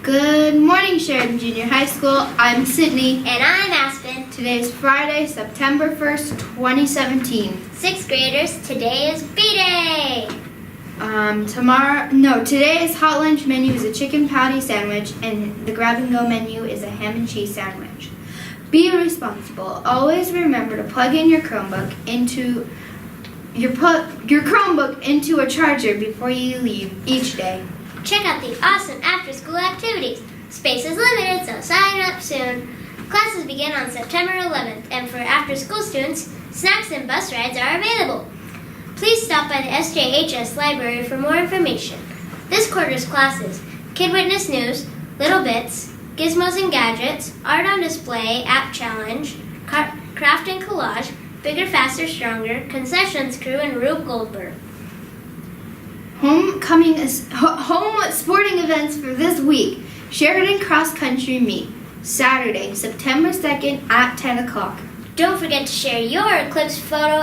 Good morning, Sheridan Junior High School. I'm Sydney. And I'm Aspen. Today is Friday, September 1st, 2017. 6th graders, today is B-Day! Today's hot lunch menu is a chicken patty sandwich, and the grab-and-go menu is a ham and cheese sandwich. Be responsible. Always remember to plug in your Chromebook into a charger before you leave each day. Check out the awesome after-school activities. Space is limited, so sign up soon. Classes begin on September 11th, and for after-school students, snacks and bus rides are available. Please stop by the SJHS library for more information. This quarter's classes: Kid Witness News, Little Bits, Gizmos and Gadgets, Art on Display, App Challenge, Craft and Collage, Bigger, Faster, Stronger, Concessions Crew, and Rube Goldberg. Home sporting events for this week. Sheridan Cross Country Meet, Saturday, September 2nd at 10 o'clock. Don't forget to share your Eclipse photo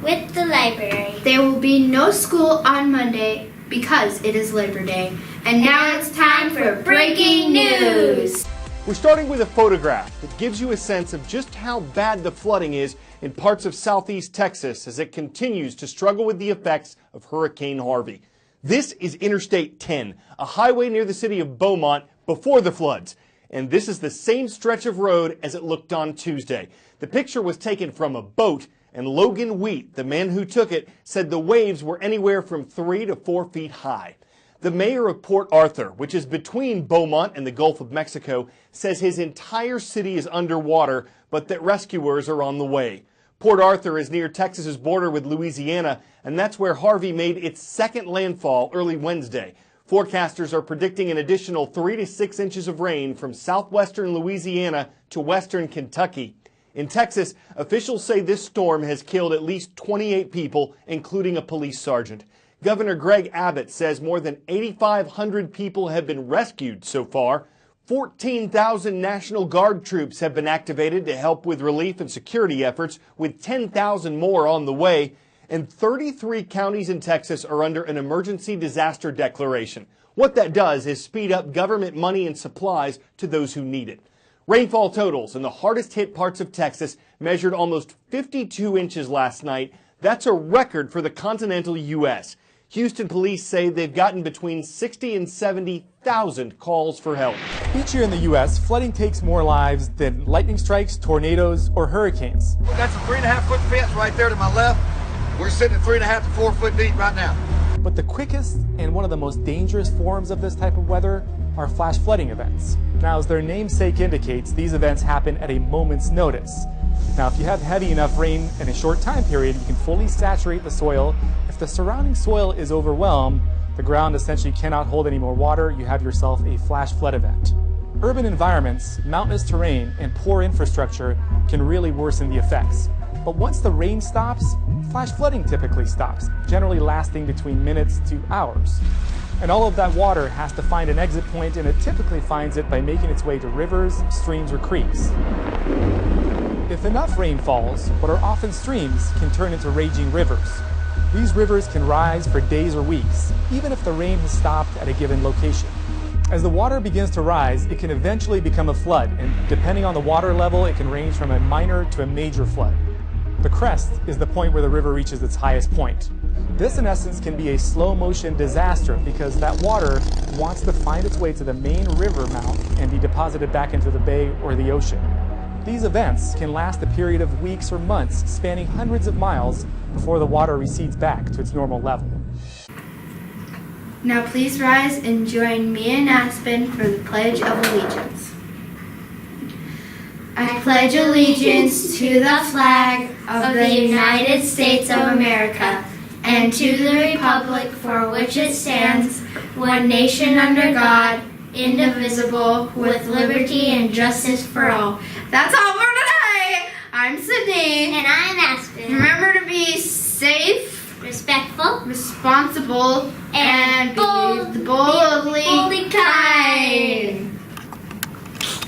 with the library. There will be no school on Monday because it is Labor Day. And now it's time for breaking news. We're starting with a photograph that gives you a sense of just how bad the flooding is in parts of southeast Texas as it continues to struggle with the effects of Hurricane Harvey. This is Interstate 10, a highway near the city of Beaumont before the floods. And this is the same stretch of road as it looked on Tuesday. The picture was taken from a boat, and Logan Wheat, the man who took it, said the waves were anywhere from 3 to 4 feet high. The mayor of Port Arthur, which is between Beaumont and the Gulf of Mexico, says his entire city is underwater, but that rescuers are on the way. Port Arthur is near Texas's border with Louisiana, and that's where Harvey made its second landfall early Wednesday. Forecasters are predicting an additional 3 to 6 inches of rain from southwestern Louisiana to western Kentucky. In Texas, officials say this storm has killed at least 28 people, including a police sergeant. Governor Greg Abbott says more than 8,500 people have been rescued so far. 14,000 National Guard troops have been activated to help with relief and security efforts, with 10,000 more on the way. And 33 counties in Texas are under an emergency disaster declaration. What that does is speed up government money and supplies to those who need it. Rainfall totals in the hardest hit parts of Texas measured almost 52 inches last night. That's a record for the continental U.S. Houston police say they've gotten between 60 and 70,000 calls for help. Each year in the U.S., flooding takes more lives than lightning strikes, tornadoes, or hurricanes. That's a 3.5-foot fence right there to my left. We're sitting at 3.5 to 4 foot deep right now. But the quickest and one of the most dangerous forms of this type of weather are flash flooding events. Now, as their namesake indicates, these events happen at a moment's notice. Now, if you have heavy enough rain in a short time period, you can fully saturate the soil. If the surrounding soil is overwhelmed, the ground essentially cannot hold any more water, you have yourself a flash flood event. Urban environments, mountainous terrain, and poor infrastructure can really worsen the effects. But once the rain stops, flash flooding typically stops, generally lasting between minutes to hours. And all of that water has to find an exit point, and it typically finds it by making its way to rivers, streams, or creeks. If enough rain falls, what are often streams can turn into raging rivers. These rivers can rise for days or weeks, even if the rain has stopped at a given location. As the water begins to rise, it can eventually become a flood, and depending on the water level, it can range from a minor to a major flood. The crest is the point where the river reaches its highest point. This, in essence, can be a slow-motion disaster because that water wants to find its way to the main river mouth and be deposited back into the bay or the ocean. These events can last a period of weeks or months, spanning hundreds of miles before the water recedes back to its normal level. Now please rise and join me and Aspen for the Pledge of Allegiance. I pledge allegiance to the flag of the United States of America and to the republic for which it stands, one nation under God, indivisible, with liberty and justice for all. That's all for today. I'm Sydney. And I'm Aspen. Remember to be safe, respectful, responsible, and boldly kind.